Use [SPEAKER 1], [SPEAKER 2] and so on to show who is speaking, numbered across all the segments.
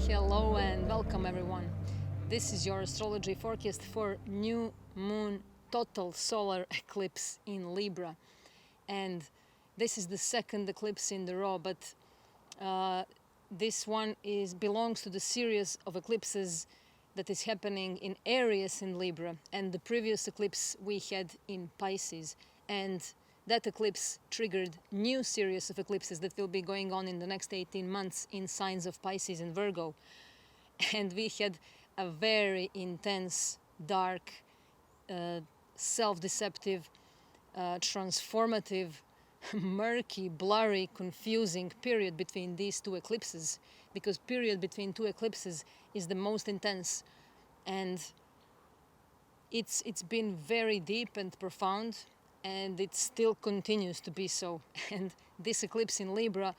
[SPEAKER 1] Hello and welcome everyone. This is your astrology forecast for new moon total solar eclipse in Libra. And this is the second eclipse in the row, but this one belongs to the series of eclipses that is happening in Aries in Libra, and the previous eclipse we had in Pisces. And that eclipse triggered new series of eclipses that will be going on in the next 18 months in signs of Pisces and Virgo. And we had a very intense, dark, self-deceptive, transformative, murky, blurry, confusing period between these two eclipses, because period between two eclipses is the most intense, and it's been very deep and profound, and it still continues to be so. And this eclipse in Libra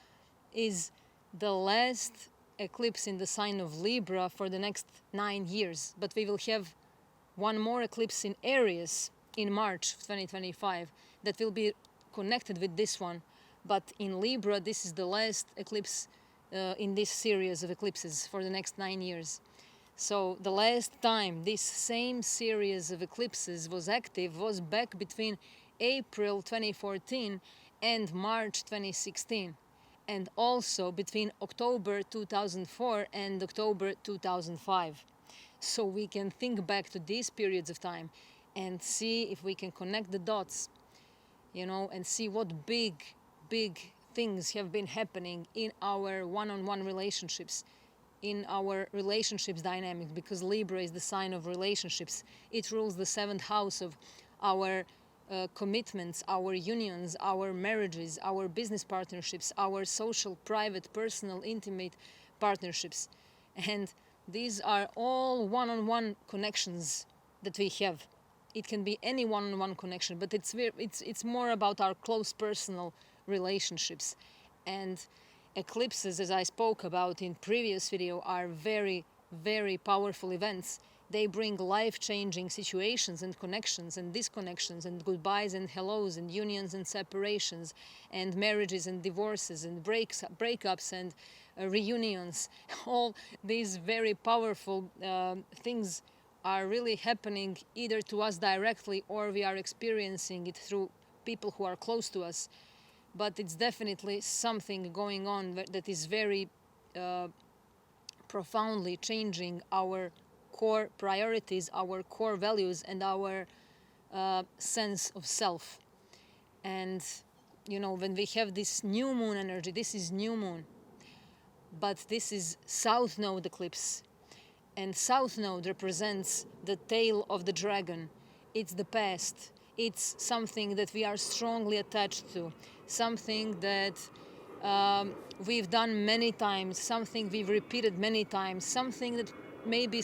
[SPEAKER 1] is the last eclipse in the sign of Libra for the next 9 years, but we will have one more eclipse in Aries in March 2025 that will be connected with this one. But in Libra, this is the last eclipse in this series of eclipses for the next 9 years. So the last time this same series of eclipses was active was back between April 2014 and March 2016, and also between October 2004 and October 2005. So we can think back to these periods of time and see if we can connect the dots, and see what big things have been happening in our one-on-one relationships, in our relationships dynamics, because Libra is the sign of relationships. It rules the 7th house of our commitments, our unions, our marriages, our business partnerships, our social, private, personal, intimate partnerships. And these are all one-on-one connections that we have. It can be any one-on-one connection, but it's more about our close personal relationships. And eclipses, as I spoke about in previous video, are very, very powerful events. They bring life-changing situations and connections and disconnections and goodbyes and hellos and unions and separations and marriages and divorces and breakups and reunions. All these very powerful things are really happening either to us directly, or we are experiencing it through people who are close to us. But it's definitely something going on that is very profoundly changing our core priorities, our core values, and our sense of self. And when we have this new moon energy, this is new moon, but this is South Node eclipse, and South Node represents the tail of the dragon. It's the past. It's something that we are strongly attached to, something that we've done many times, something we've repeated many times, something that maybe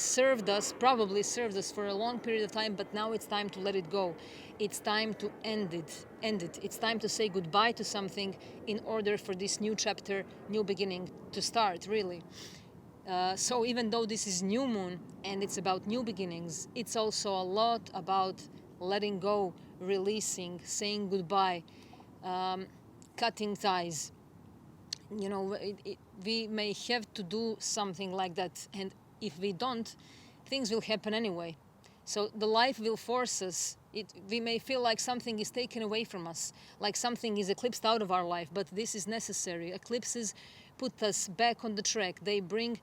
[SPEAKER 1] probably served us for a long period of time, but now it's time to let it go. It's time to end it. It's time to say goodbye to something in order for this new chapter, new beginning to start, really. So even though this is new moon and it's about new beginnings, it's also a lot about letting go, releasing, saying goodbye, cutting ties. We may have to do something like that, and if we don't, things will happen anyway. So the life will force us. We may feel like something is taken away from us, like something is eclipsed out of our life, but this is necessary. Eclipses put us back on the track. They bring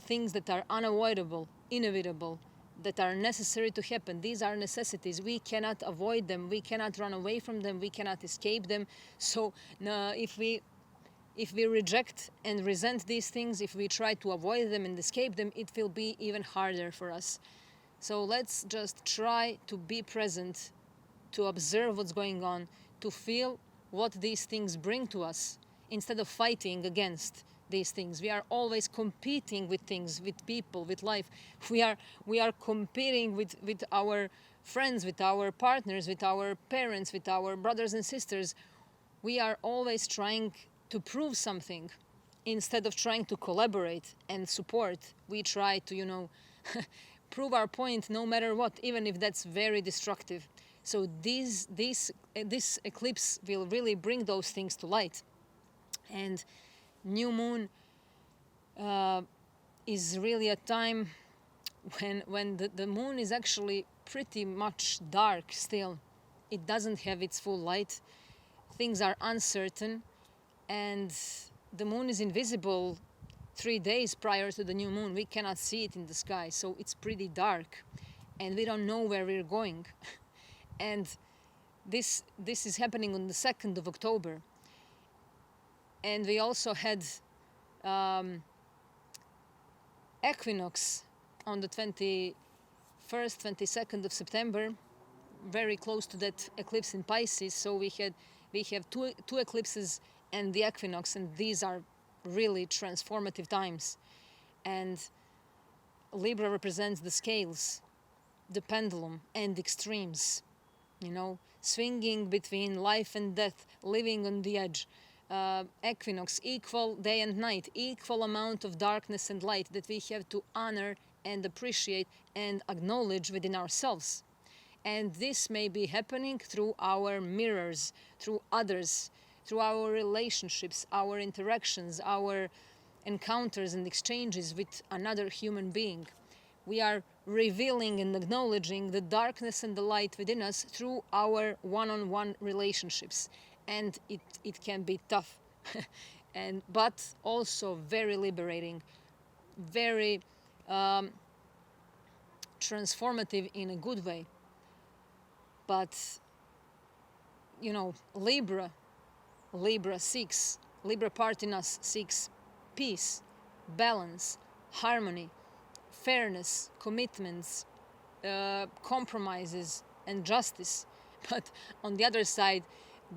[SPEAKER 1] things that are unavoidable, inevitable, that are necessary to happen. These are necessities. We cannot avoid them. We cannot run away from them. We cannot escape them. So if we reject and resent these things, if we try to avoid them and escape them, it will be even harder for us. So let's just try to be present, to observe what's going on, to feel what these things bring to us, instead of fighting against these things. We are always competing with things, with people, with life. We are competing with our friends, with our partners, with our parents, with our brothers and sisters. We are always trying to prove something instead of trying to collaborate and support. We try to prove our point no matter what, even if that's very destructive. So this eclipse will really bring those things to light. And new moon is really a time when the moon is actually pretty much dark still. It doesn't have its full light. Things are uncertain, and the moon is invisible 3 days prior to the new moon. We cannot see it in the sky, so it's pretty dark, and we don't know where we're going. And this is happening on the 2nd of October. And we also had equinox on the 21st, 22nd of September, very close to that eclipse in Pisces. So we have two eclipses and the equinox, and these are really transformative times. And Libra represents the scales, the pendulum, and extremes, swinging between life and death, living on the edge. Equinox, equal day and night, equal amount of darkness and light that we have to honor and appreciate and acknowledge within ourselves. And this may be happening through our mirrors, through others, through our relationships, our interactions, our encounters and exchanges with another human being. We are revealing and acknowledging the darkness and the light within us through our one-on-one relationships. And it can be tough, but also very liberating, very transformative in a good way. But Libra part in us seeks peace, balance, harmony, fairness, commitments, compromises, and justice. But on the other side,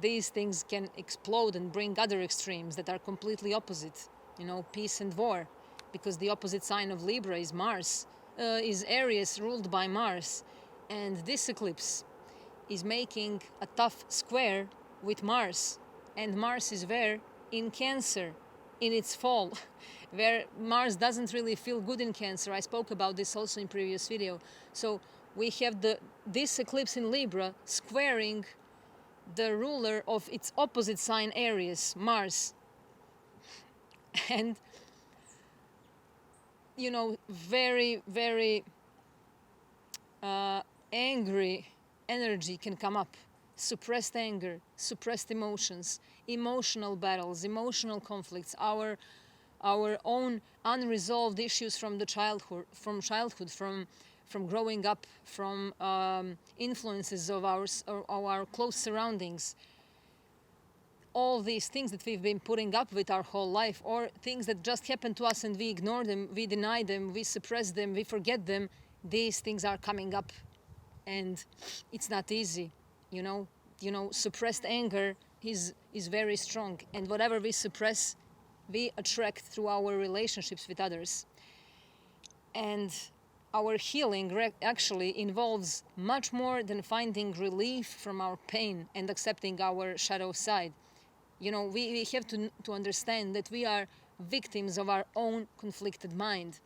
[SPEAKER 1] these things can explode and bring other extremes that are completely opposite, peace and war, because the opposite sign of Libra is Mars, is Aries, ruled by Mars. And this eclipse is making a tough square with Mars. And Mars is where? In Cancer, in its fall, where Mars doesn't really feel good in Cancer. I spoke about this also in previous video. So we have this eclipse in Libra squaring the ruler of its opposite sign, Aries, Mars. And very, very angry energy can come up. Suppressed anger, suppressed emotions, emotional battles, emotional conflicts, our own unresolved issues from childhood, from growing up, from influences of our close surroundings. All these things that we've been putting up with our whole life, or things that just happen to us and we ignore them, we deny them, we suppress them, we forget them, these things are coming up. And it's not easy, suppressed anger is very strong. And whatever we suppress, we attract through our relationships with others. And our healing actually involves much more than finding relief from our pain and accepting our shadow side. We have to understand that we are victims of our own conflicted mind.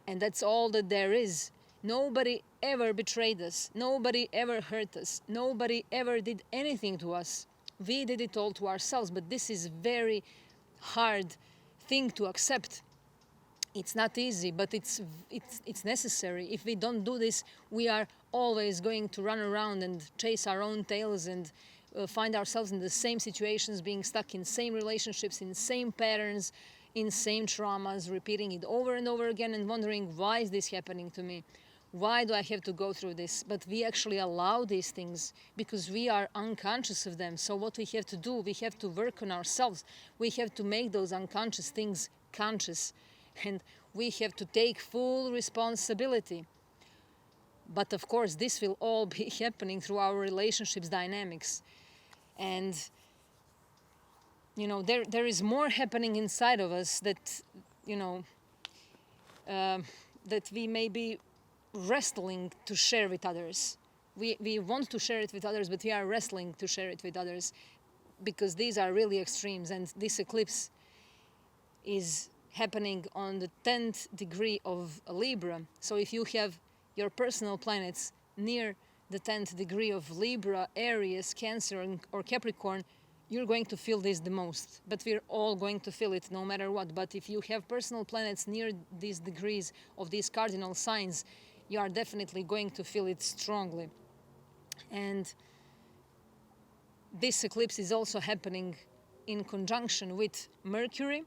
[SPEAKER 1] And that's all that there is. Nobody ever betrayed us. Nobody ever hurt us. Nobody ever did anything to us. We did it all to ourselves, but this is very hard thing to accept. It's not easy, but it's necessary. If we don't do this, we are always going to run around and chase our own tails and find ourselves in the same situations, being stuck in same relationships, in same patterns, in same traumas, repeating it over and over again and wondering, why is this happening to me? Why do I have to go through this? But we actually allow these things because we are unconscious of them. So what we have to do, we have to work on ourselves. We have to make those unconscious things conscious. And we have to take full responsibility. But of course, this will all be happening through our relationships dynamics. And, there is more happening inside of us that, that we may be wrestling to share with others. We want to share it with others, but we are wrestling to share it with others because these are really extremes. And this eclipse is happening on the 10th degree of Libra. So if you have your personal planets near the 10th degree of Libra, Aries, Cancer, or Capricorn, you're going to feel this the most, but we're all going to feel it no matter what. But if you have personal planets near these degrees of these cardinal signs, you are definitely going to feel it strongly. And this eclipse is also happening in conjunction with Mercury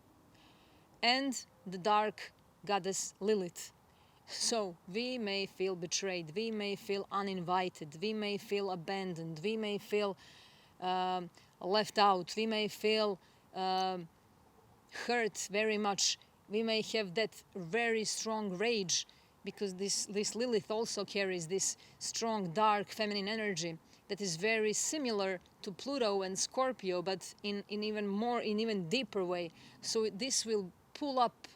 [SPEAKER 1] and the dark goddess Lilith. So we may feel betrayed, we may feel uninvited, we may feel abandoned, we may feel left out, we may feel hurt very much, we may have that very strong rage, because this Lilith also carries this strong, dark, feminine energy that is very similar to Pluto and Scorpio, but in even deeper way. So this will pull up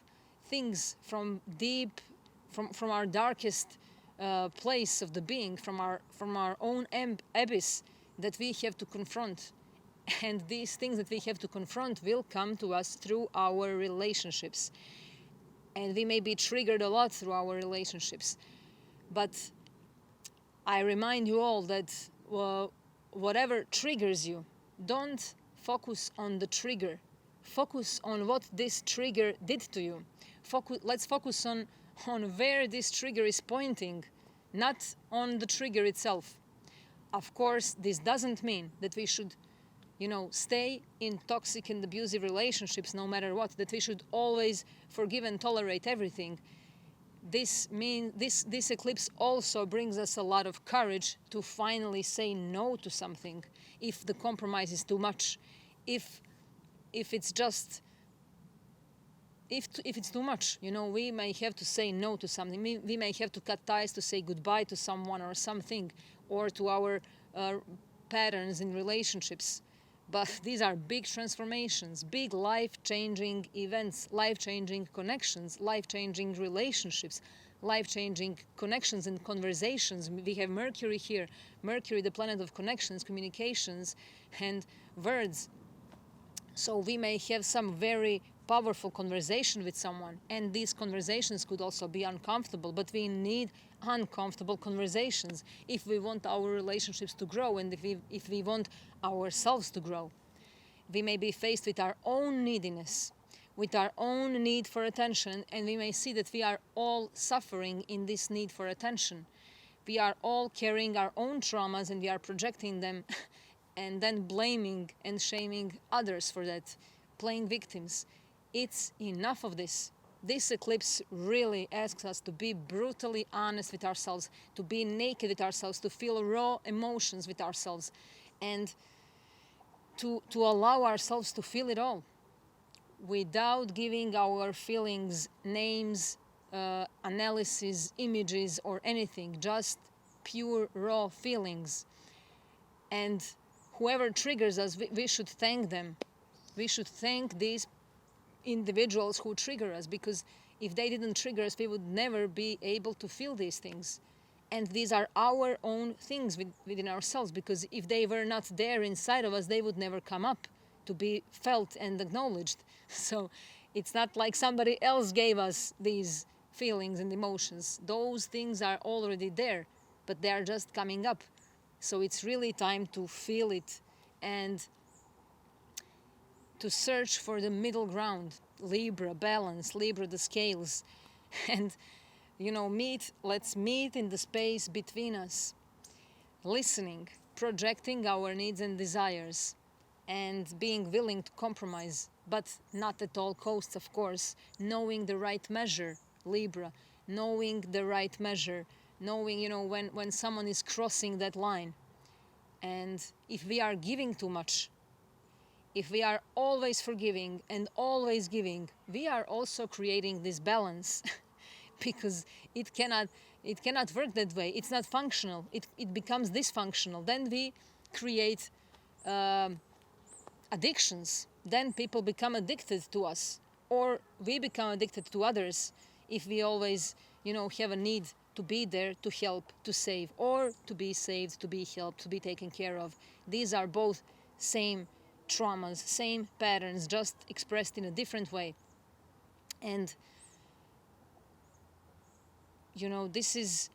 [SPEAKER 1] things from deep, from our darkest place of the being, from our own abyss that we have to confront. And these things that we have to confront will come to us through our relationships. And we may be triggered a lot through our relationships. But I remind you all that whatever triggers you, don't focus on the trigger. Focus on what this trigger did to you. Let's focus on where this trigger is pointing, not on the trigger itself. Of course, this doesn't mean that we should, stay in toxic and abusive relationships no matter what, that we should always forgive and tolerate everything. This eclipse also brings us a lot of courage to finally say no to something if the compromise is too much, if it's just if it's too much, we may have to say no to something. We may have to cut ties, to say goodbye to someone or something, or to our patterns in relationships. But these are big transformations, big life-changing events, life-changing connections, life-changing relationships, life-changing connections and conversations. We have Mercury here. Mercury, the planet of connections, communications, and words. So we may have some very powerful conversation with someone, and these conversations could also be uncomfortable, but we need uncomfortable conversations if we want our relationships to grow, and if we want ourselves to grow. We may be faced with our own neediness, with our own need for attention, and we may see that we are all suffering in this need for attention. We are all carrying our own traumas, and we are projecting them and then blaming and shaming others for that, playing victims. It's enough of this. This eclipse really asks us to be brutally honest with ourselves, to be naked with ourselves, to feel raw emotions with ourselves, and to allow ourselves to feel it all without giving our feelings names, analysis, images, or anything, just pure raw feelings. And whoever triggers us, we should thank them. We should thank these individuals who trigger us, because if they didn't trigger us, we would never be able to feel these things. And these are our own things within ourselves, because if they were not there inside of us, they would never come up to be felt and acknowledged. So it's not like somebody else gave us these feelings and emotions. Those things are already there, but they are just coming up. So it's really time to feel it and to search for the middle ground. Libra, balance, Libra, the scales. And, let's meet in the space between us, listening, projecting our needs and desires, and being willing to compromise, but not at all costs, of course, knowing the right measure, Libra, knowing the right measure, knowing, when someone is crossing that line. And if we are giving too much, if we are always forgiving and always giving, we are also creating this balance because it cannot work that way. It's not functional. It becomes dysfunctional. Then we create addictions. Then people become addicted to us, or we become addicted to others if we always, have a need to be there, to help, to save, or to be saved, to be helped, to be taken care of. These are both same traumas, same patterns, just expressed in a different way. And this is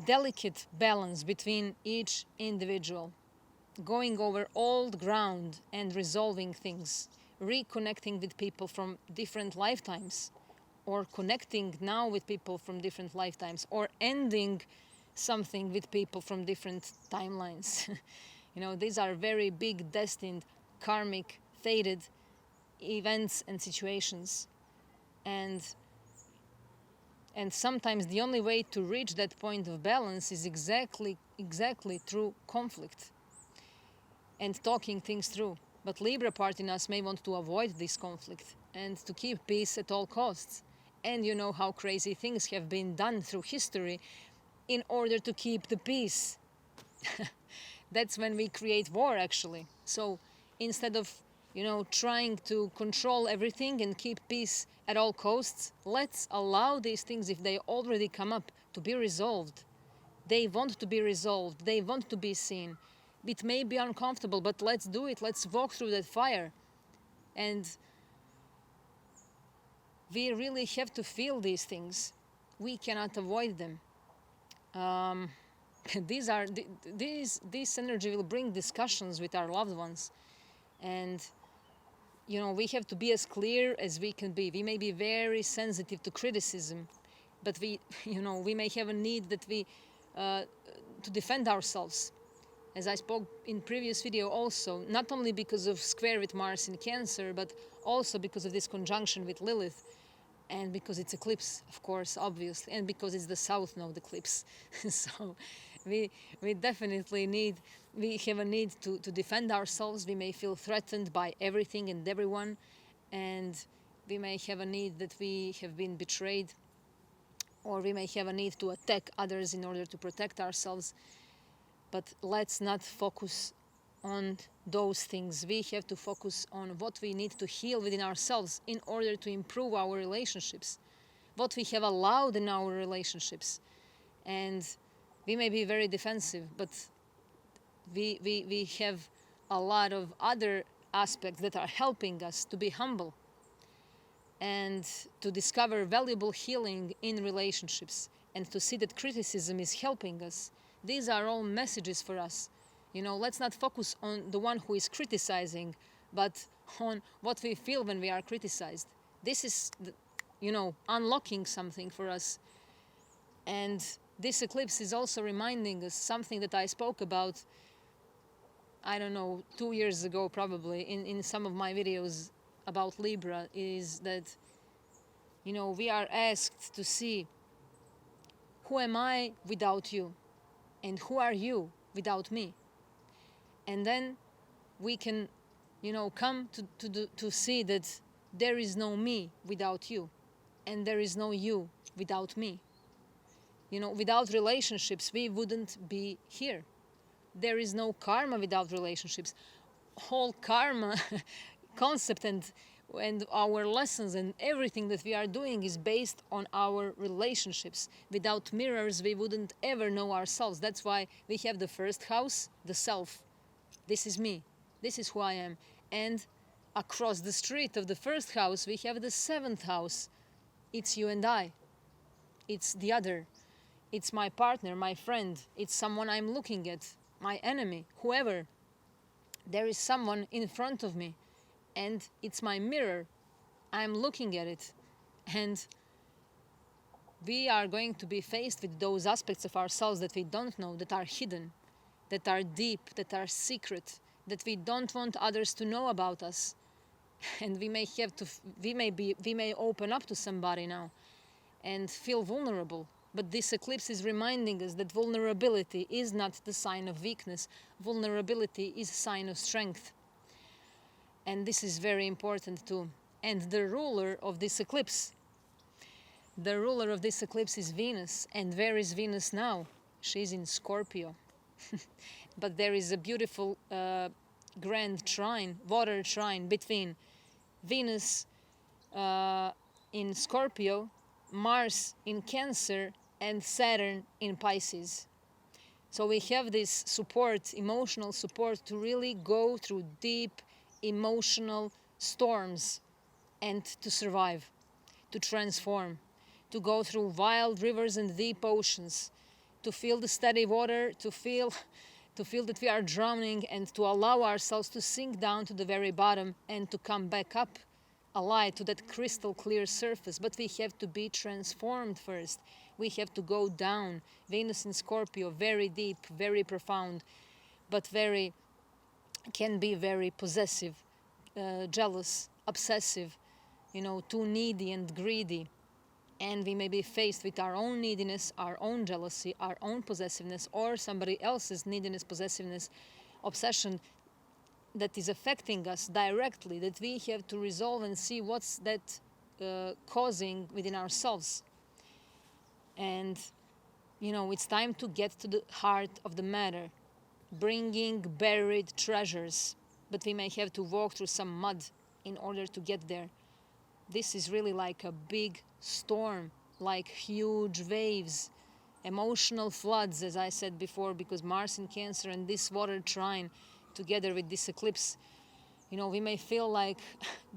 [SPEAKER 1] delicate balance between each individual. going over old ground and resolving things, reconnecting with people from different lifetimes, or connecting now with people from different lifetimes, or ending something with people from different timelines. These are very big, destined, karmic, fated events and situations. And sometimes the only way to reach that point of balance is exactly through conflict and talking things through. But Libra part in us may want to avoid this conflict and to keep peace at all costs. And you know how crazy things have been done through history in order to keep the peace. That's when we create war, actually. So instead of, trying to control everything and keep peace at all costs, let's allow these things, if they already come up, to be resolved. They want to be resolved. They want to be seen. It may be uncomfortable, but let's do it. Let's walk through that fire. And we really have to feel these things. We cannot avoid them. This energy will bring discussions with our loved ones. And, we have to be as clear as we can be. We may be very sensitive to criticism, but we may have a need that to defend ourselves. As I spoke in previous video also, not only because of square with Mars in Cancer, but also because of this conjunction with Lilith, and because it's eclipse, of course, obviously, and because it's the South Node eclipse. So we definitely have a need to defend ourselves. We may feel threatened by everything and everyone, and we may have a need that we have been betrayed, or we may have a need to attack others in order to protect ourselves. But let's not focus on those things. We have to focus on what we need to heal within ourselves in order to improve our relationships, what we have allowed in our relationships. And we may be very defensive, but we have a lot of other aspects that are helping us to be humble and to discover valuable healing in relationships, and to see that criticism is helping us. These are all messages for us. Let's not focus on the one who is criticizing, but on what we feel when we are criticized. This is, unlocking something for us. And this eclipse is also reminding us something that I spoke about, 2 years ago probably, in some of my videos about Libra, is that, we are asked to see, who am I without you? And who are you without me? And then we can, come to see that there is no me without you, and there is no you without me. Without relationships, we wouldn't be here. There is no karma without relationships. Whole karma concept and our lessons and everything that we are doing is based on our relationships. Without mirrors, we wouldn't ever know ourselves. That's why we have the first house, the self. This is me. This is who I am. And across the street of the first house, we have the seventh house. It's you and I. It's the other. It's my partner, my friend. It's someone I'm looking at, my enemy, whoever. There is someone in front of me, and it's my mirror. I'm looking at it. And we are going to be faced with those aspects of ourselves that we don't know, that are hidden, that are deep, that are secret, that we don't want others to know about us. And we may open up to somebody now and feel vulnerable. But this eclipse is reminding us that vulnerability is not the sign of weakness. Vulnerability is a sign of strength. And this is very important too. And the ruler of this eclipse is Venus. And where is Venus now? She's in Scorpio. But there is a beautiful grand trine, water trine between Venus in Scorpio, Mars in Cancer, and Saturn in Pisces. So we have this support, emotional support, to really go through deep emotional storms and to survive, to transform, to go through wild rivers and deep oceans, to feel the steady water, to feel to feel that we are drowning, and to allow ourselves to sink down to the very bottom and to come back up alive to that crystal clear surface. But we have to be transformed first. We have to go down. Venus in Scorpio, very deep, very profound, but can be very possessive, jealous, obsessive, too needy and greedy. And we may be faced with our own neediness, our own jealousy, our own possessiveness, or somebody else's neediness, possessiveness, obsession that is affecting us directly, that we have to resolve and see what's that causing within ourselves. And, it's time to get to the heart of the matter, bringing buried treasures. But we may have to walk through some mud in order to get there. This is really like a big storm, like huge waves, emotional floods, as I said before, because Mars in Cancer and this water trine together with this eclipse, we may feel like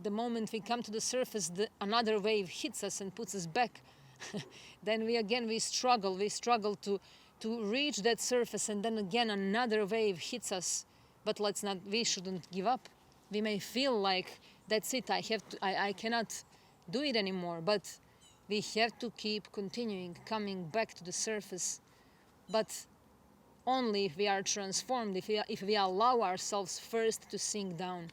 [SPEAKER 1] the moment we come to the surface, another wave hits us and puts us back. Then we struggle to reach that surface, and then again another wave hits us. But we shouldn't give up. We may feel like that's it, I cannot do it anymore, but we have to keep continuing, coming back to the surface. But only if we are transformed, if we allow ourselves first to sink down.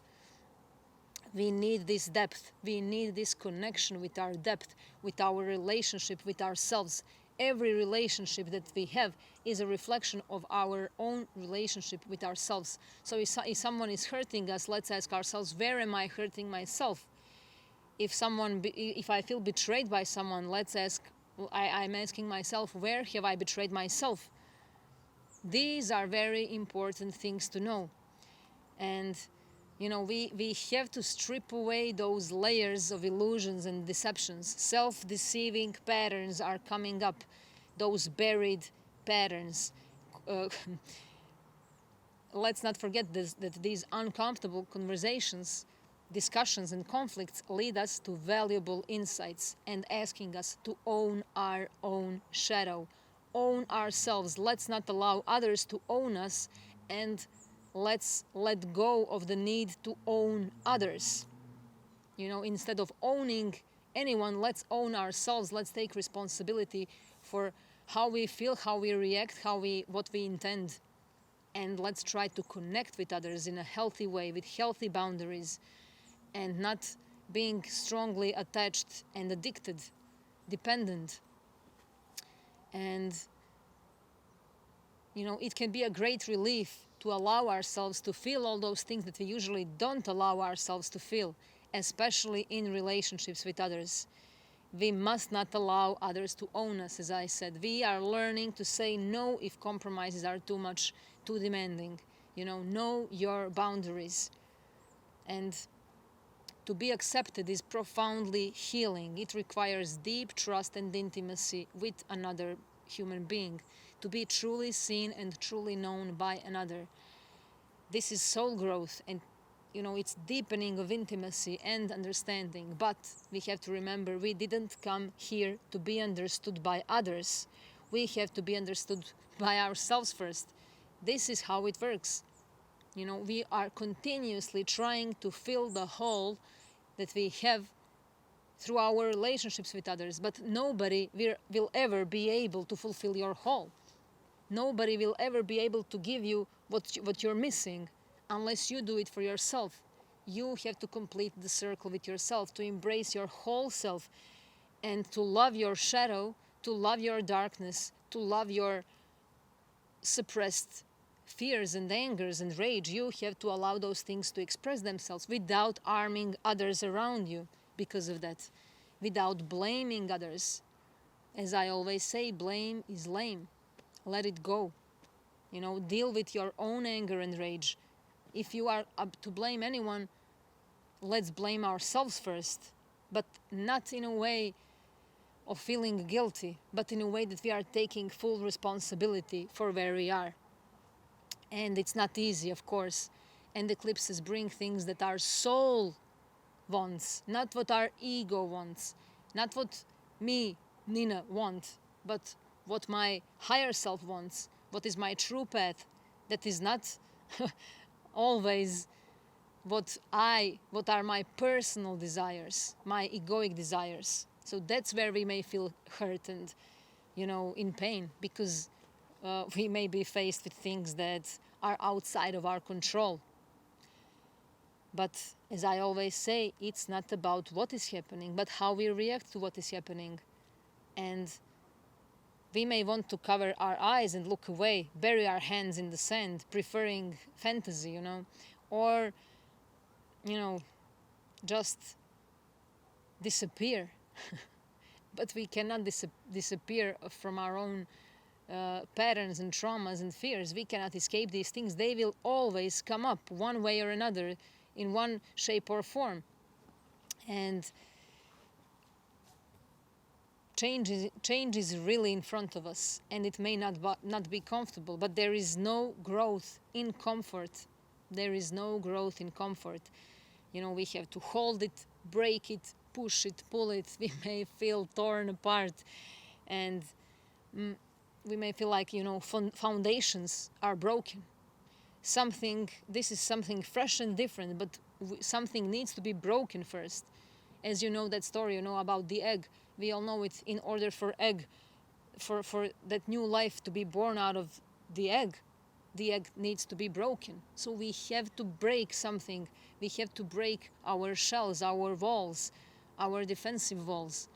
[SPEAKER 1] We need this depth. We need this connection with our depth, with our relationship with ourselves. Every relationship that we have is a reflection of our own relationship with ourselves. So if someone is hurting us, let's ask ourselves, where am I hurting myself? If I feel betrayed by someone, I'm asking myself, where have I betrayed myself? These are very important things to know. And, we have to strip away those layers of illusions and deceptions. Self-deceiving patterns are coming up, those buried patterns. Let's not forget that these uncomfortable conversations, discussions and conflicts lead us to valuable insights and asking us to own our own shadow, own ourselves. Let's not allow others to own us, and let's let go of the need to own others. Instead of owning anyone, let's own ourselves. Let's take responsibility for how we feel, how we react, what we intend. And let's try to connect with others in a healthy way, with healthy boundaries, and not being strongly attached and addicted, dependent. And, it can be a great relief to allow ourselves to feel all those things that we usually don't allow ourselves to feel, especially in relationships with others. We must not allow others to own us, as I said. We are learning to say no if compromises are too much, too demanding. Know your boundaries. And to be accepted is profoundly healing. It requires deep trust and intimacy with another human being, to be truly seen and truly known by another. This is soul growth, and it's deepening of intimacy and understanding. But we have to remember, we didn't come here to be understood by others. We have to be understood by ourselves first. This is how it works. We are continuously trying to fill the hole that we have through our relationships with others, but nobody will ever be able to fulfill your hole. Nobody will ever be able to give you what you're missing unless you do it for yourself. You have to complete the circle with yourself, to embrace your whole self, and to love your shadow, to love your darkness, to love your suppressed fears and angers and rage. You have to allow those things to express themselves without harming others around you because of that, without blaming others. As I always say, blame is lame. Let it go. Deal with your own anger and rage. If you are up to blame anyone, let's blame ourselves first, but not in a way of feeling guilty, but in a way that we are taking full responsibility for where we are. And it's not easy, of course. And eclipses bring things that our soul wants, not what our ego wants, not what me, Nina, want, but what my higher self wants, what is my true path. That is not always what are my personal desires, my egoic desires. So that's where we may feel hurt and, in pain, because we may be faced with things that are outside of our control. But as I always say, it's not about what is happening, but how we react to what is happening. And we may want to cover our eyes and look away, bury our hands in the sand, preferring fantasy, or, just disappear. But we cannot disappear from our own patterns and traumas and fears. We cannot escape these things. They will always come up one way or another, in one shape or form. And change is really in front of us, and it may not be comfortable, but there is no growth in comfort. There is no growth in comfort. We have to hold it, break it, push it, pull it. We may feel torn apart, and we may feel like, foundations are broken. This is something fresh and different, but something needs to be broken first. As you know that story, about the egg. We all know it. In order for that new life to be born out of the egg needs to be broken. So we have to break something. We have to break our shells, our walls, our defensive walls,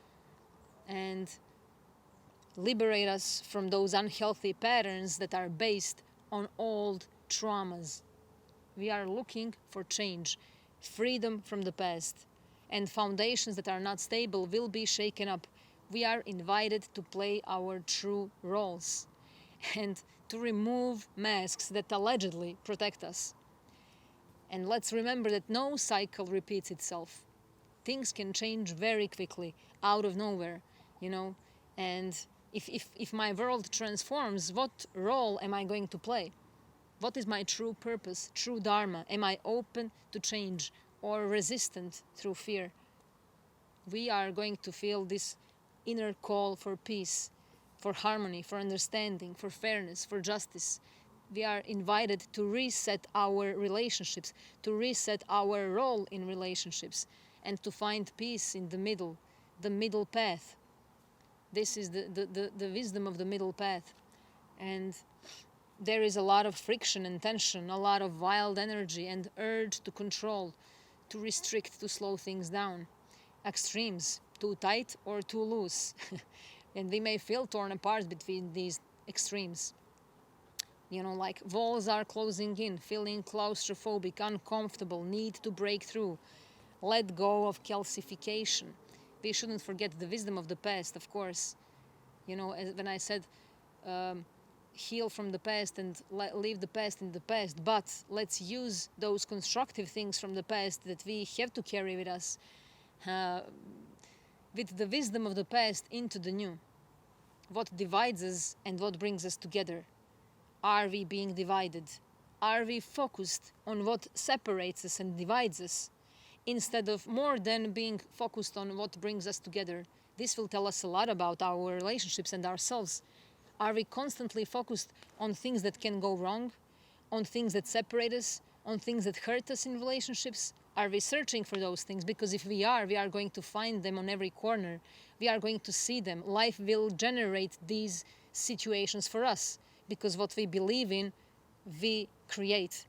[SPEAKER 1] and liberate us from those unhealthy patterns that are based on old traumas. We are looking for change, freedom from the past, and foundations that are not stable will be shaken up. We are invited to play our true roles and to remove masks that allegedly protect us. And let's remember that no cycle repeats itself. Things can change very quickly, out of nowhere, and if my world transforms, what role am I going to play? What is my true purpose, true dharma? Am I open to change or resistant through fear? We are going to feel this inner call for peace, for harmony, for understanding, for fairness, for justice. We are invited to reset our relationships, to reset our role in relationships, and to find peace in the middle path. This is the wisdom of the middle path. And there is a lot of friction and tension, a lot of wild energy and urge to control, to restrict, to slow things down. Extremes, too tight or too loose. And we may feel torn apart between these extremes. Like walls are closing in, feeling claustrophobic, uncomfortable, need to break through. Let go of calcification. We shouldn't forget the wisdom of the past, of course. When I said heal from the past and leave the past in the past, but let's use those constructive things from the past that we have to carry with us, with the wisdom of the past into the new. What divides us and what brings us together? Are we being divided? Are we focused on what separates us and divides us, instead of more than being focused on what brings us together? This will tell us a lot about our relationships and ourselves. Are we constantly focused on things that can go wrong, on things that separate us, on things that hurt us in relationships? Are we searching for those things? Because if we are going to find them on every corner. We are going to see them. Life will generate these situations for us, because what we believe in, we create.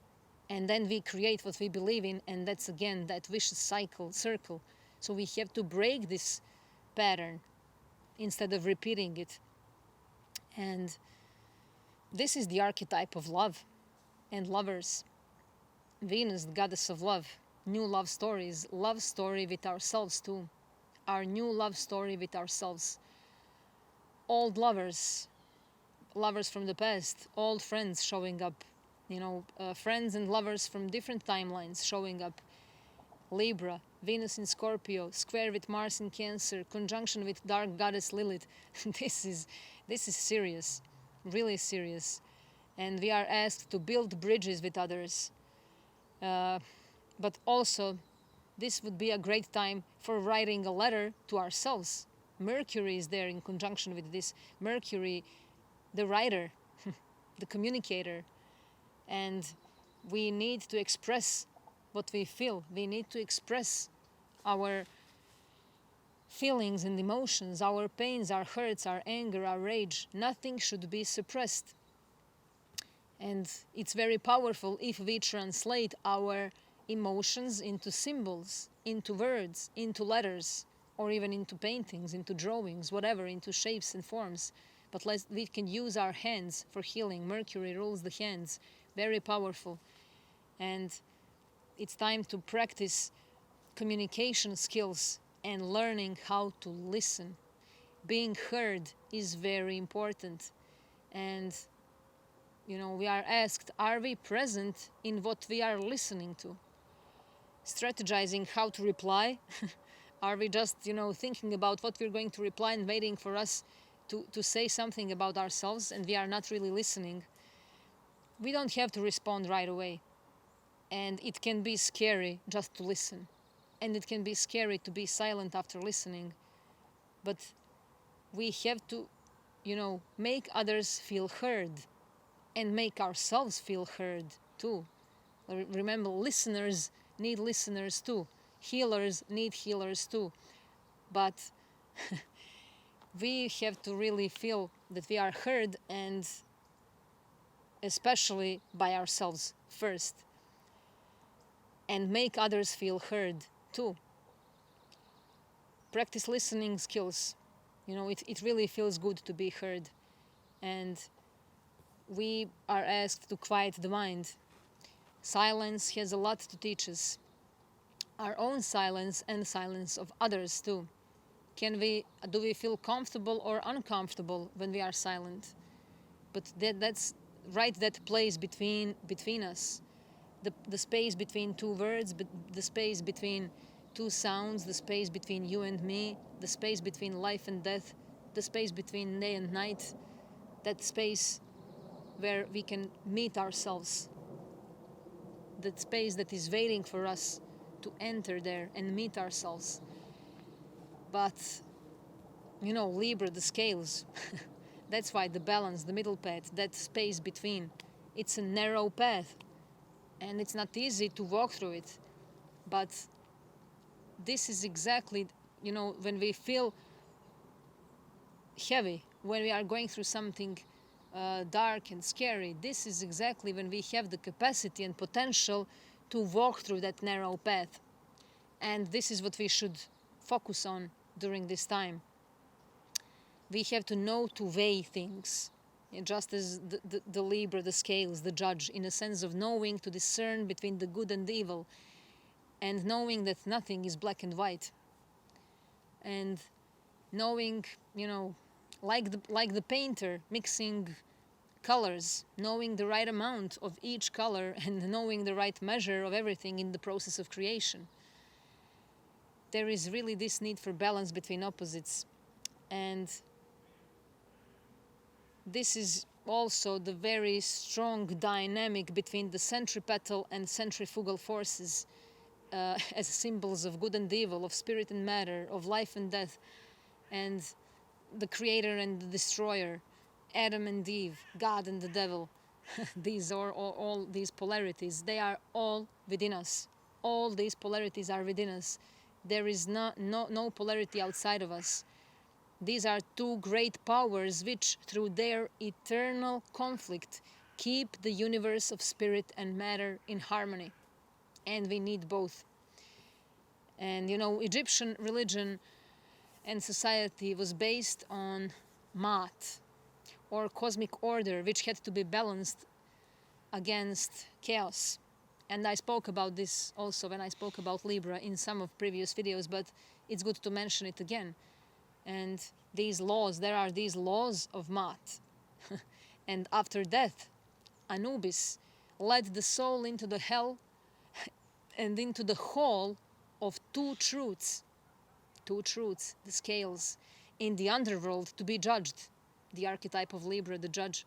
[SPEAKER 1] And then we create what we believe in, and that's again that vicious circle. So we have to break this pattern instead of repeating it. And this is the archetype of love and lovers. Venus, the goddess of love. New love stories, love story with ourselves too. Our new love story with ourselves. Old lovers from the past, old friends showing up. Friends and lovers from different timelines showing up. Libra, Venus in Scorpio, square with Mars in Cancer, conjunction with dark goddess Lilith. This is serious, really serious. And we are asked to build bridges with others. But also, this would be a great time for writing a letter to ourselves. Mercury is there in conjunction with this. Mercury, the writer, the communicator. And we need to express what we feel. We need to express our feelings and emotions, our pains, our hurts, our anger, our rage. Nothing should be suppressed. And it's very powerful if we translate our emotions into symbols, into words, into letters, or even into paintings, into drawings, whatever, into shapes and forms. But we can use our hands for healing. Mercury rules the hands. Very powerful. And it's time to practice communication skills and learning how to listen. Being heard is very important. And, we are asked, are we present in what we are listening to? Strategizing how to reply? Are we just, thinking about what we're going to reply and waiting for us to say something about ourselves, and we are not really listening? We don't have to respond right away. And it can be scary just to listen. And it can be scary to be silent after listening. But we have to, make others feel heard and make ourselves feel heard too. Remember, listeners need listeners too. Healers need healers too. But we have to really feel that we are heard, and especially by ourselves first. And make others feel heard too. Practice listening skills. It really feels good to be heard. And we are asked to quiet the mind. Silence has a lot to teach us. Our own silence and the silence of others too. Do we feel comfortable or uncomfortable when we are silent? But that's right, that place between us. The space between two words, but the space between two sounds, the space between you and me, the space between life and death, the space between day and night, that space where we can meet ourselves, that space that is waiting for us to enter there and meet ourselves. But, Libra, the scales, that's why the balance, the middle path, that space between, it's a narrow path. And it's not easy to walk through it. But this is exactly, when we feel heavy, when we are going through something dark and scary, this is exactly when we have the capacity and potential to walk through that narrow path. And this is what we should focus on during this time. We have to know to weigh things. Just as the Libra, the scales, the judge, in a sense of knowing to discern between the good and the evil, and knowing that nothing is black and white, and knowing, like the painter mixing colors, knowing the right amount of each color and knowing the right measure of everything in the process of creation. There is really this need for balance between opposites. And this is also the very strong dynamic between the centripetal and centrifugal forces as symbols of good and evil, of spirit and matter, of life and death, and the creator and the destroyer, Adam and Eve, God and the devil. These are all these polarities. They are all within us. All these polarities are within us. There is no polarity outside of us. These are two great powers which, through their eternal conflict, keep the universe of spirit and matter in harmony. And we need both. And Egyptian religion and society was based on Maat, or cosmic order, which had to be balanced against chaos. And I spoke about this also when I spoke about Libra in some of previous videos, but it's good to mention it again. And there are these laws of Maat. And after death, Anubis led the soul into the hell and into the hall of two truths, the scales, in the underworld to be judged. The archetype of Libra, the judge.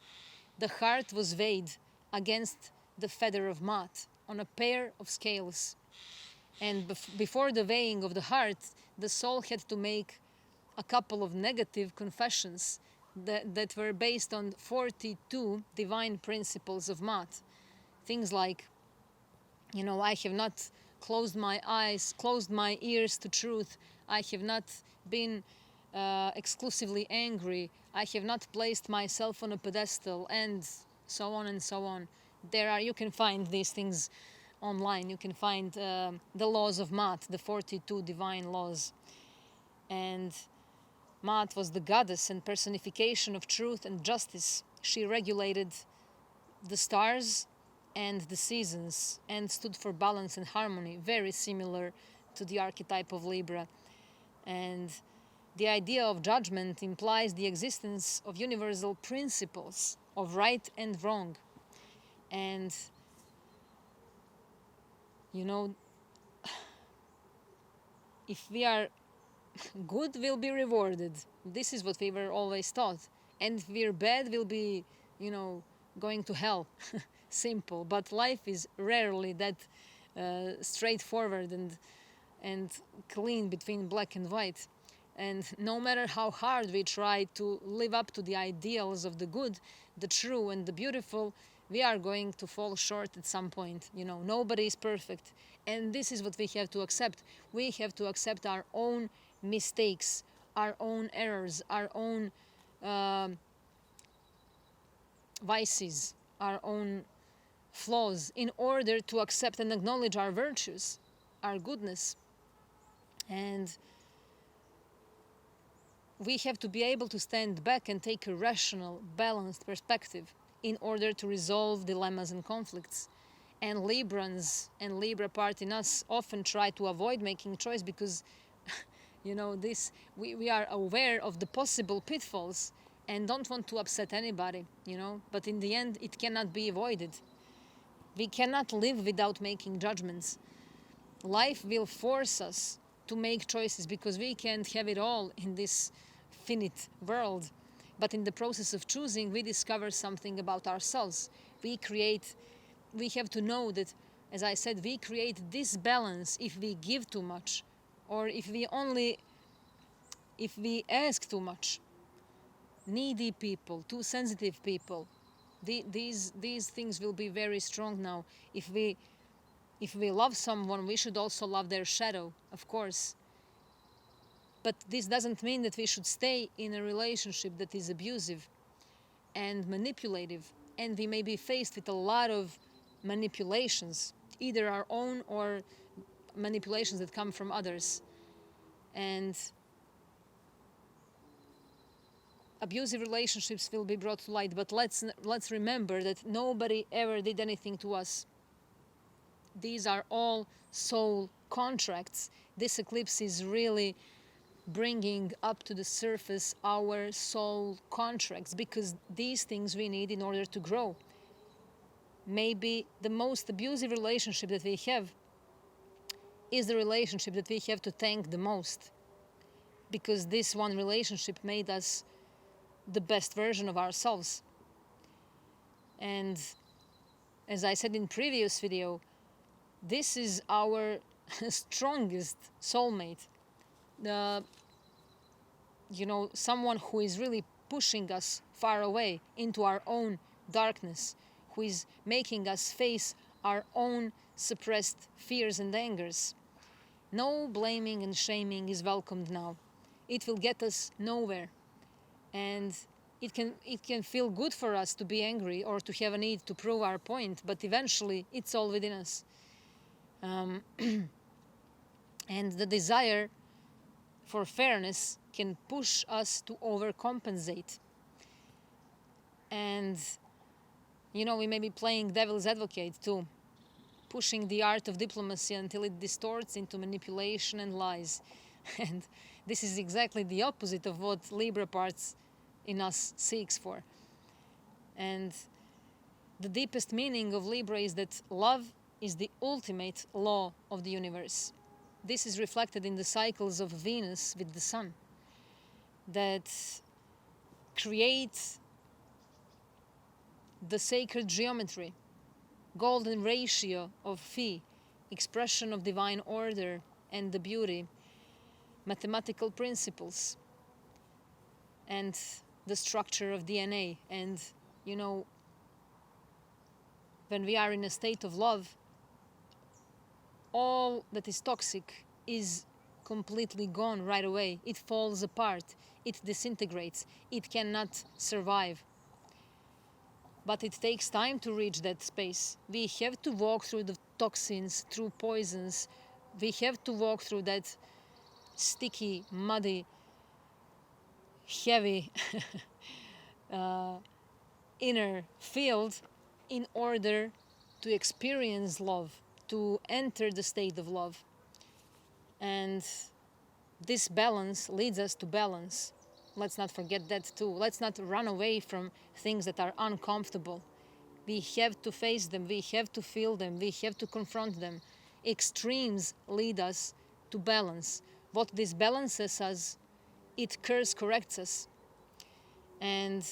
[SPEAKER 1] The heart was weighed against the feather of Maat on a pair of scales. And before the weighing of the heart, the soul had to make a couple of negative confessions that were based on 42 divine principles of Maat. things like, I have not closed my eyes, closed my ears to truth. I have not been exclusively angry. I have not placed myself on a pedestal, and so on and so on. You can find these things online. You can find the laws of Maat, the 42 divine laws. And Maat was the goddess and personification of truth and justice. She regulated the stars and the seasons and stood for balance and harmony, very similar to the archetype of Libra. And the idea of judgment implies the existence of universal principles of right and wrong. And, if we are good, we'll be rewarded. This is what we were always taught. And if we're bad, we'll be, going to hell. Simple. But life is rarely that straightforward and clean between black and white. And no matter how hard we try to live up to the ideals of the good, the true, and the beautiful, we are going to fall short at some point. Nobody is perfect. And this is what we have to accept. We have to accept our own mistakes, our own errors, our own vices, our own flaws, in order to accept and acknowledge our virtues, our goodness. And we have to be able to stand back and take a rational, balanced perspective in order to resolve dilemmas and conflicts. And Librans and Libra part in us often try to avoid making choice because, we are aware of the possible pitfalls and don't want to upset anybody, But in the end, it cannot be avoided. We cannot live without making judgments. Life will force us to make choices because we can't have it all in this finite world. But in the process of choosing, we discover something about ourselves. We have to know that, as I said, we create this balance if we give too much or if we ask too much. Needy people, too sensitive people, these things will be very strong now. If we love someone, we should also love their shadow, of course. But this doesn't mean that we should stay in a relationship that is abusive and manipulative. And we may be faced with a lot of manipulations, either our own or manipulations that come from others. And abusive relationships will be brought to light, but let's remember that nobody ever did anything to us. These are all soul contracts. This eclipse is really bringing up to the surface our soul contracts, because these things we need in order to grow. Maybe the most abusive relationship that we have is the relationship that we have to thank the most, because this one relationship made us the best version of ourselves. And as I said in previous video, this is our strongest soulmate. Someone who is really pushing us far away into our own darkness, who is making us face our own suppressed fears and angers. No blaming and shaming is welcomed now. It will get us nowhere. And it can feel good for us to be angry or to have a need to prove our point, but eventually it's all within us. And the desire for fairness can push us to overcompensate. And, we may be playing devil's advocate too, pushing the art of diplomacy until it distorts into manipulation and lies. And this is exactly the opposite of what Libra parts in us seeks for. And the deepest meaning of Libra is that love is the ultimate law of the universe. This is reflected in the cycles of Venus with the Sun that create the sacred geometry, golden ratio of Phi, expression of divine order and the beauty, mathematical principles, and the structure of DNA. And, when we are in a state of love, all that is toxic is completely gone right away. It falls apart, it disintegrates, it cannot survive. But it takes time to reach that space. We have to walk through the toxins, through poisons. We have to walk through that sticky, muddy, heavy inner field in order to experience love, to enter the state of love. And this balance leads us to balance. Let's not forget that too. Let's not run away from things that are uncomfortable. We have to face them, we have to feel them, we have to confront them. Extremes lead us to balance. What this balances us, it course corrects us. And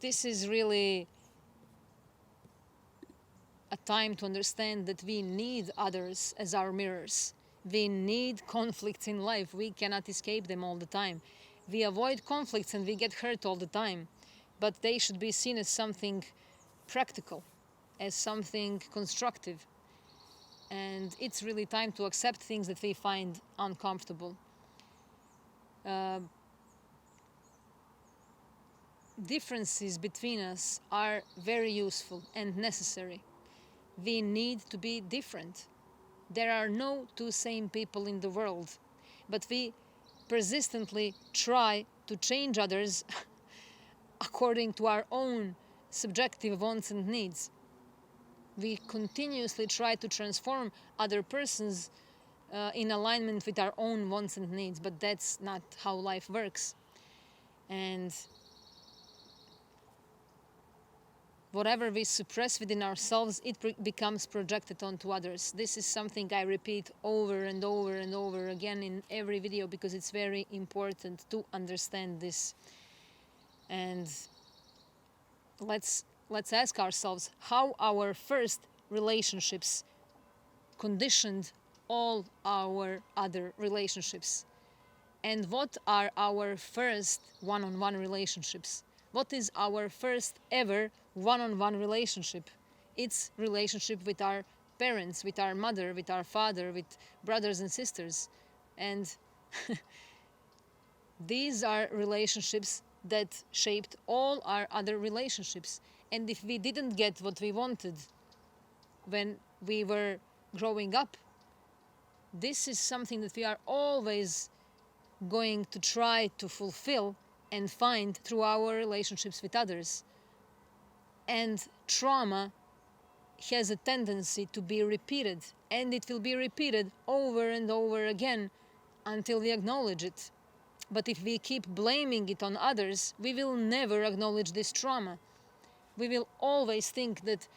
[SPEAKER 1] this is really a time to understand that we need others as our mirrors. We need conflicts in life. We cannot escape them all the time. We avoid conflicts and we get hurt all the time. But they should be seen as something practical, as something constructive. And it's really time to accept things that we find uncomfortable. Differences between us are very useful and necessary. We need to be different. There are no two same people in the world, but we persistently try to change others according to our own subjective wants and needs. We continuously try to transform other persons in alignment with our own wants and needs, but that's not how life works. And whatever we suppress within ourselves, it becomes projected onto others. This is something I repeat over and over and over again in every video because it's very important to understand this. And let's ask ourselves how our first relationships conditioned all our other relationships. And what are our first one-on-one relationships? What is our first ever one-on-one relationship? It's relationship with our parents, with our mother, with our father, with brothers and sisters. And these are relationships that shaped all our other relationships. And if we didn't get what we wanted when we were growing up, this is something that we are always going to try to fulfill and find through our relationships with others. And trauma has a tendency to be repeated, and it will be repeated over and over again until we acknowledge it. But if we keep blaming it on others, we will never acknowledge this trauma. We will always think that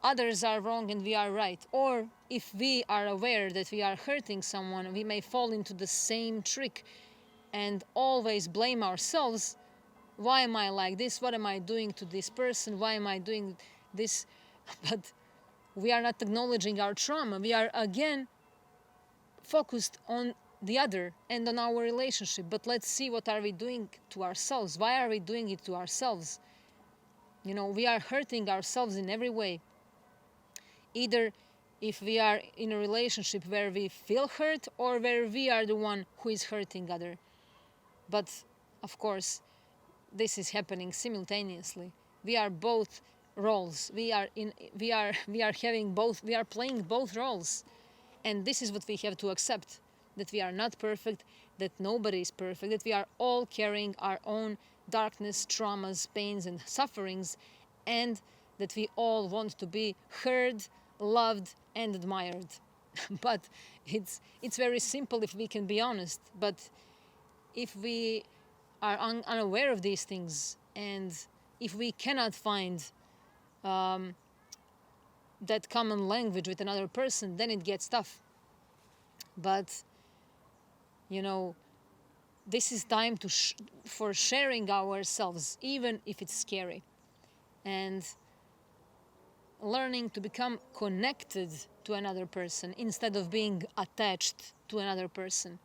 [SPEAKER 1] others are wrong and we are right. Or if we are aware that we are hurting someone, we may fall into the same trick and always blame ourselves. Why am I like this? What am I doing to this person? Why am I doing this? But we are not acknowledging our trauma. We are again focused on the other and on our relationship. But let's see, what are we doing to ourselves? Why are we doing it to ourselves? You know, we are hurting ourselves in every way. Either if we are in a relationship where we feel hurt or where we are the one who is hurting other. But of course, this is happening simultaneously. We are both roles. We are playing both roles. And this is what we have to accept, that we are not perfect, that nobody is perfect, that we are all carrying our own darkness, traumas, pains and sufferings, and that we all want to be heard, loved and admired. But it's very simple if we can be honest. But if we are unaware of these things, and if we cannot find that common language with another person, then it gets tough. But you know, this is time for sharing ourselves, even if it's scary, and learning to become connected to another person instead of being attached to another person.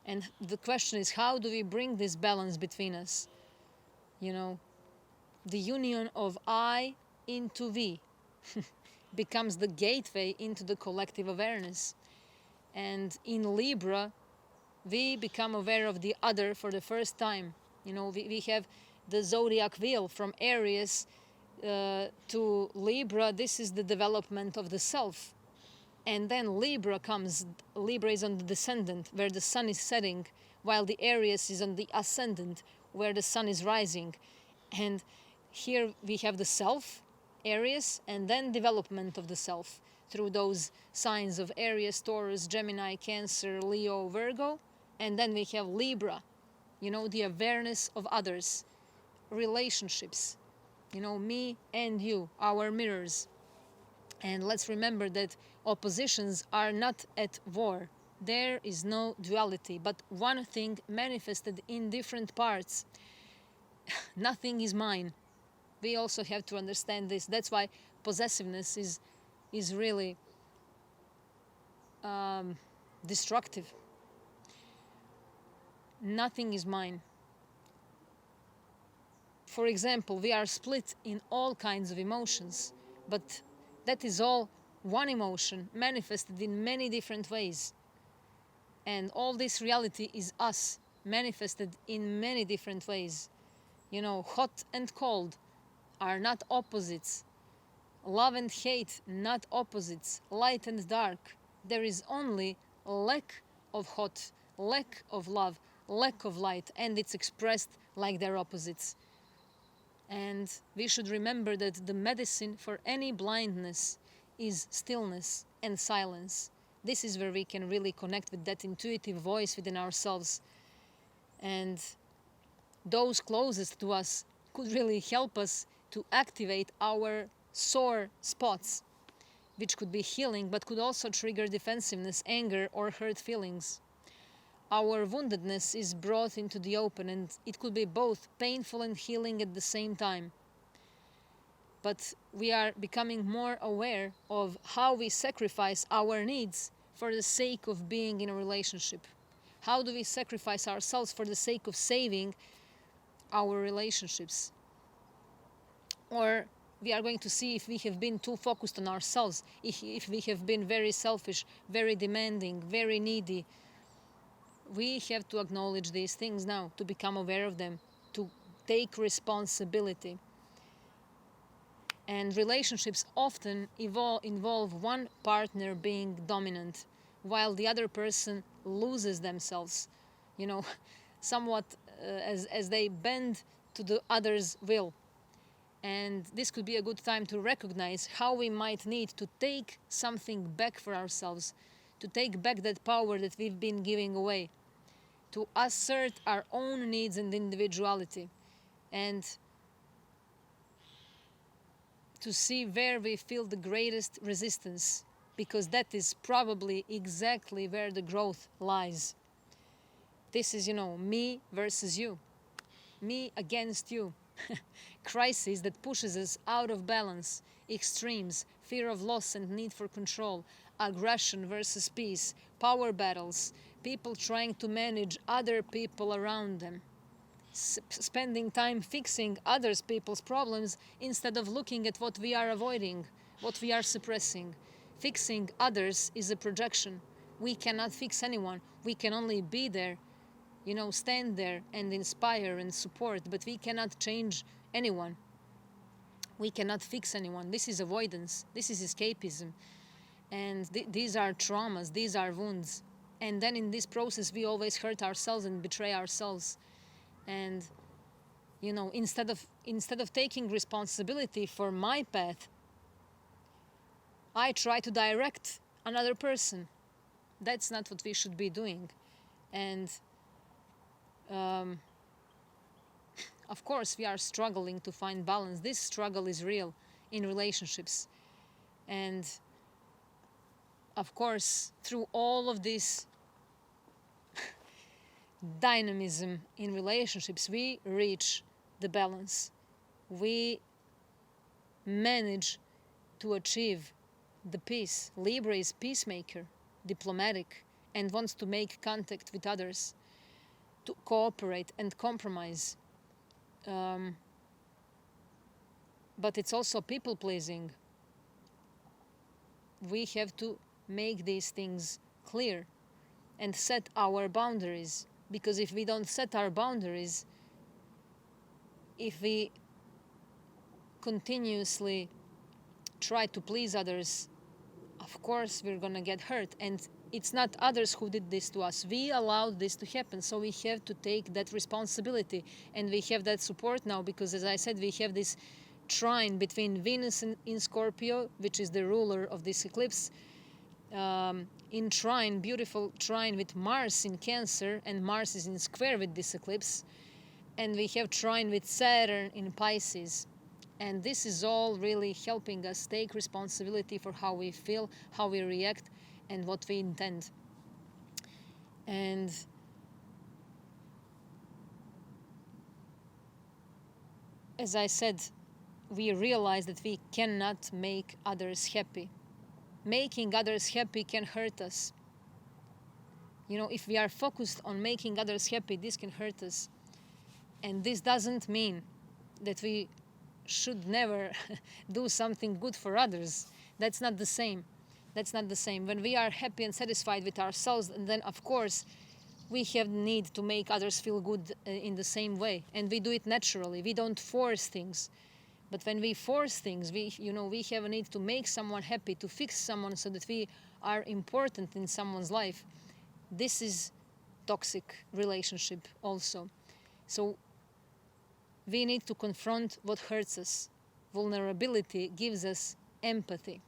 [SPEAKER 1] And the question is, how do we bring this balance between us? You know, the union of I into V becomes the gateway into the collective awareness. And in Libra, we become aware of the other for the first time. We have the zodiac wheel from Aries to Libra. This is the development of the self. And then Libra comes. Libra is on the descendant, where the sun is setting, while the Aries is on the ascendant, where the sun is rising. And here we have the self, Aries, and then development of the self through those signs of Aries, Taurus, Gemini, Cancer, Leo, Virgo. And then we have Libra, the awareness of others, relationships, me and you, our mirrors. And let's remember that oppositions are not at war. There is no duality, but one thing manifested in different parts. Nothing is mine. We also have to understand this. That's why possessiveness is really destructive. Nothing is mine. For example, we are split in all kinds of emotions, but that is all one emotion manifested in many different ways. And all this reality is us manifested in many different ways. Hot and cold are not opposites. Love and hate, not opposites. Light and dark. There is only lack of hot, lack of love, lack of light, and it's expressed like their opposites. And we should remember that the medicine for any blindness is stillness and silence. This is where we can really connect with that intuitive voice within ourselves. And those closest to us could really help us to activate our sore spots, which could be healing, but could also trigger defensiveness, anger, or hurt feelings. Our woundedness is brought into the open, and it could be both painful and healing at the same time. But we are becoming more aware of how we sacrifice our needs for the sake of being in a relationship. How do we sacrifice ourselves for the sake of saving our relationships? Or we are going to see if we have been too focused on ourselves, if we have been very selfish, very demanding, very needy. We have to acknowledge these things now, to become aware of them, to take responsibility. And relationships often involve one partner being dominant, while the other person loses themselves, somewhat as they bend to the other's will. And this could be a good time to recognize how we might need to take something back for ourselves, to take back that power that we've been giving away, to assert our own needs and individuality, and to see where we feel the greatest resistance, because that is probably exactly where the growth lies. This is, me versus you, me against you. Crisis that pushes us out of balance, extremes, fear of loss and need for control, aggression versus peace, power battles, people trying to manage other people around them, spending time fixing other people's problems instead of looking at what we are avoiding, what we are suppressing. Fixing others is a projection. We cannot fix anyone. We can only be there, stand there and inspire and support, but we cannot change anyone. We cannot fix anyone. This is avoidance. This is escapism. And these are traumas. These are wounds. And then in this process, we always hurt ourselves and betray ourselves. And, instead of taking responsibility for my path, I try to direct another person. That's not what we should be doing. And of course, we are struggling to find balance. This struggle is real in relationships. And of course, through all of this dynamism in relationships, we reach the balance. We manage to achieve the peace. Libra is peacemaker, diplomatic, and wants to make contact with others, to cooperate and compromise. but it's also people pleasing. We have to make these things clear and set our boundaries, because if we don't set our boundaries, if we continuously try to please others, of course we're gonna get hurt. And it's not others who did this to us. We allowed this to happen, so we have to take that responsibility. And we have that support now, because as I said, we have this trine between Venus in Scorpio, which is the ruler of this eclipse, in trine, beautiful trine with Mars in Cancer, and Mars is in square with this eclipse. And we have trine with Saturn in Pisces. And this is all really helping us take responsibility for how we feel, how we react, and what we intend. And as I said, we realize that we cannot make others happy. Making others happy can hurt us. You know, if we are focused on making others happy, this can hurt us. And this doesn't mean that we should never do something good for others. That's not the same. That's not the same. When we are happy and satisfied with ourselves, and then of course we have need to make others feel good in the same way, and we do it naturally. We don't force things. But when we force things, we have a need to make someone happy, to fix someone so that we are important in someone's life. This is toxic relationship also. So we need to confront what hurts us. Vulnerability gives us empathy.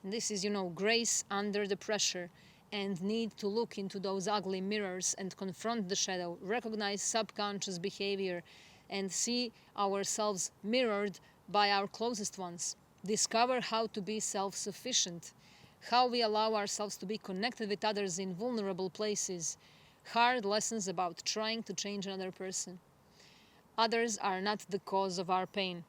[SPEAKER 1] And this is, grace under the pressure, and need to look into those ugly mirrors and confront the shadow, recognize subconscious behavior, and see ourselves mirrored by our closest ones. Discover how to be self-sufficient, how we allow ourselves to be connected with others in vulnerable places. Hard lessons about trying to change another person. Others are not the cause of our pain.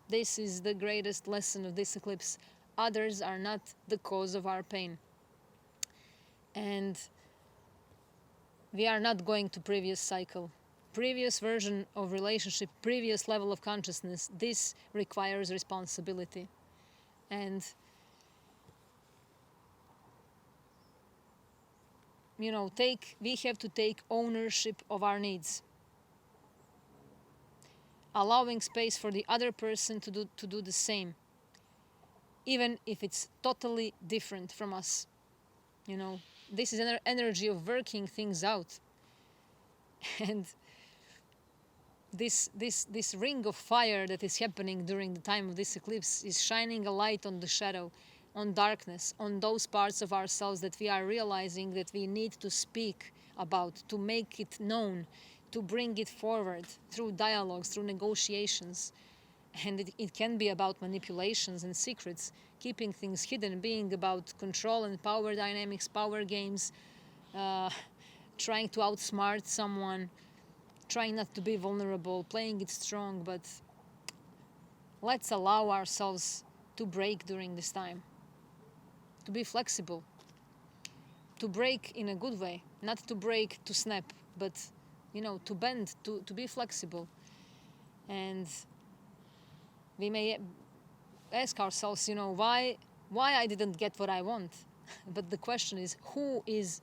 [SPEAKER 1] This is the greatest lesson of this eclipse. Others are not the cause of our pain. And we are not going to previous cycle, previous version of relationship, previous level of consciousness. This requires responsibility. And we have to take ownership of our needs, allowing space for the other person to do the same, even if it's totally different from us. This is an energy of working things out. And this ring of fire that is happening during the time of this eclipse is shining a light on the shadow, on darkness, on those parts of ourselves that we are realizing that we need to speak about, to make it known, to bring it forward through dialogues, through negotiations. And it can be about manipulations and secrets, keeping things hidden, being about control and power dynamics, power games, trying to outsmart someone, trying not to be vulnerable, playing it strong. But let's allow ourselves to break during this time, to be flexible, to break in a good way, not to break to snap, but to bend, to be flexible. And we may ask ourselves, why I didn't get what I want. But the question is, who is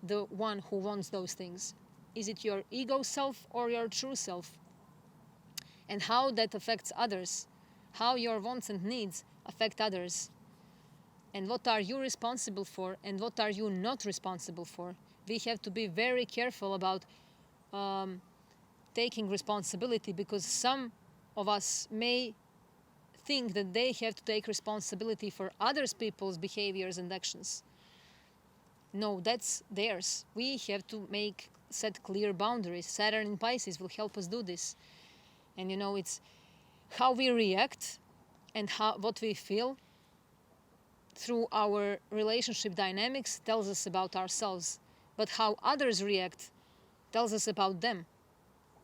[SPEAKER 1] the one who wants those things? Is it your ego self or your true self? And how that affects others, how your wants and needs affect others. And what are you responsible for, and what are you not responsible for? We have to be very careful about taking responsibility, because some of us may think that they have to take responsibility for others people's behaviors and actions. No, that's theirs. We have to set clear boundaries. Saturn in Pisces will help us do this. And it's how we react and what we feel through our relationship dynamics tells us about ourselves. But how others react tells us about them.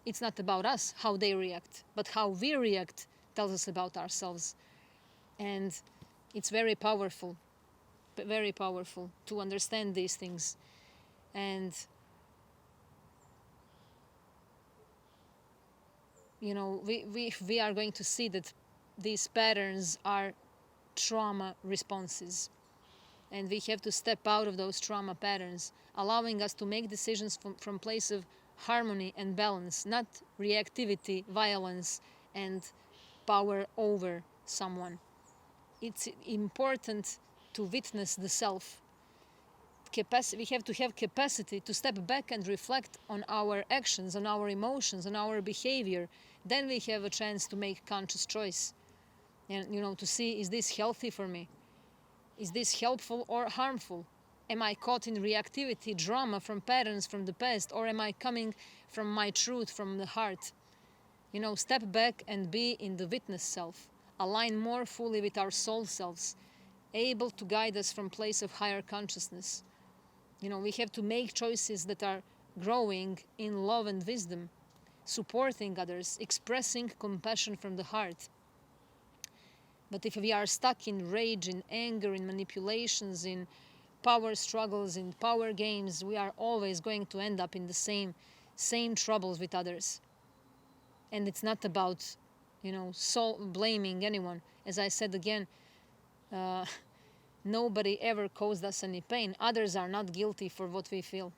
[SPEAKER 1] It's not about us, how they react, but how we react tells us about ourselves. And it's very powerful to understand these things. And we are going to see that these patterns are trauma responses. And we have to step out of those trauma patterns, allowing us to make decisions from place of harmony and balance, not reactivity, violence, and power over someone. It's important to witness the self. We have to have capacity to step back and reflect on our actions, on our emotions, on our behavior. Then we have a chance to make conscious choice. And, to see, is this healthy for me? Is this helpful or harmful? Am I caught in reactivity, drama from patterns from the past, or am I coming from my truth, from the heart? Step back and be in the witness self. Align more fully with our soul selves, able to guide us from place of higher consciousness. We have to make choices that are growing in love and wisdom, supporting others, expressing compassion from the heart. But if we are stuck in rage, in anger, in manipulations, in power struggles, in power games, we are always going to end up in the same troubles with others. And it's not about, blaming anyone. As I said again, nobody ever caused us any pain. Others are not guilty for what we feel.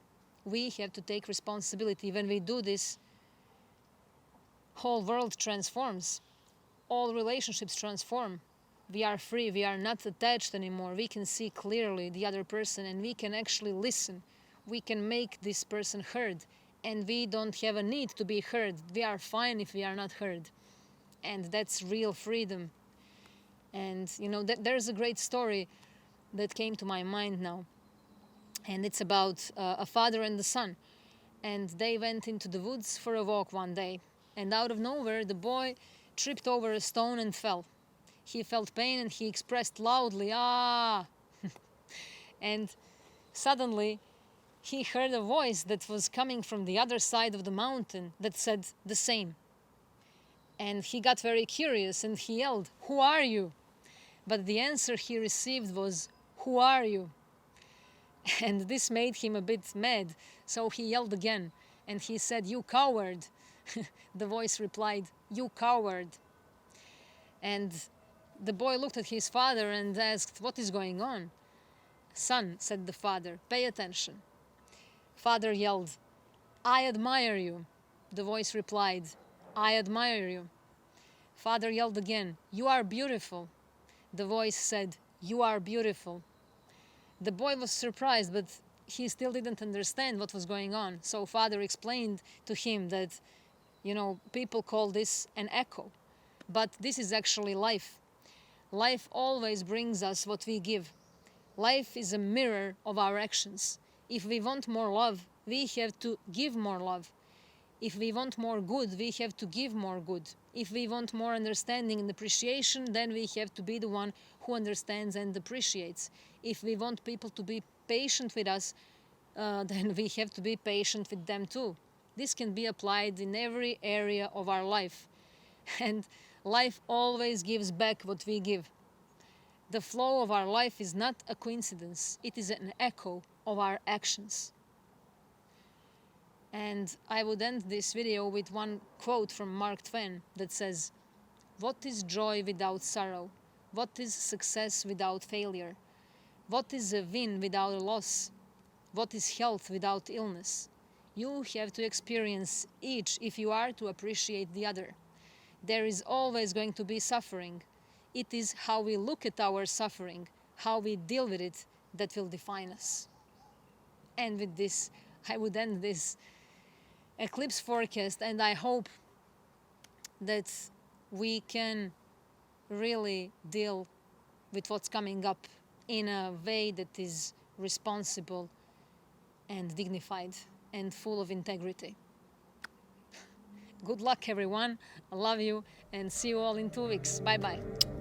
[SPEAKER 1] We have to take responsibility. When we do this, whole world transforms. All relationships transform. We are free. We are not attached anymore. We can see clearly the other person, and we can actually listen. We can make this person heard, and we don't have a need to be heard. We are fine if we are not heard. And that's real freedom. And, there's a great story that came to my mind now. And it's about a father and a son. And they went into the woods for a walk one day. And out of nowhere, the boy tripped over a stone and fell. He felt pain and he expressed loudly, "Ah!" And suddenly, he heard a voice that was coming from the other side of the mountain that said the same. And he got very curious and he yelled, "Who are you?" But the answer he received was, "Who are you?" And this made him a bit mad, so he yelled again. And he said, "You coward." The voice replied, "You coward." And the boy looked at his father and asked, "What is going on?" "Son," said the father, "pay attention." Father yelled, "I admire you." The voice replied, "I admire you." Father yelled again, "You are beautiful." The voice said, "You are beautiful." The boy was surprised, but he still didn't understand what was going on. So father explained to him that, people call this an echo. But this is actually life. Life always brings us what we give. Life is a mirror of our actions. If we want more love, we have to give more love. If we want more good, we have to give more good. If we want more understanding and appreciation, then we have to be the one who understands and appreciates. If we want people to be patient with us, then we have to be patient with them too. This can be applied in every area of our life. And life always gives back what we give. The flow of our life is not a coincidence. It is an echo of our actions. And I would end this video with one quote from Mark Twain that says, "What is joy without sorrow? What is success without failure? What is a win without a loss? What is health without illness? You have to experience each if you are to appreciate the other. There is always going to be suffering. It is how we look at our suffering, how we deal with it, that will define us." And with this, I would end this eclipse forecast, and I hope that we can really deal with what's coming up in a way that is responsible and dignified and full of integrity. Good luck, everyone. I love you, and see you all in 2 weeks. Bye-bye.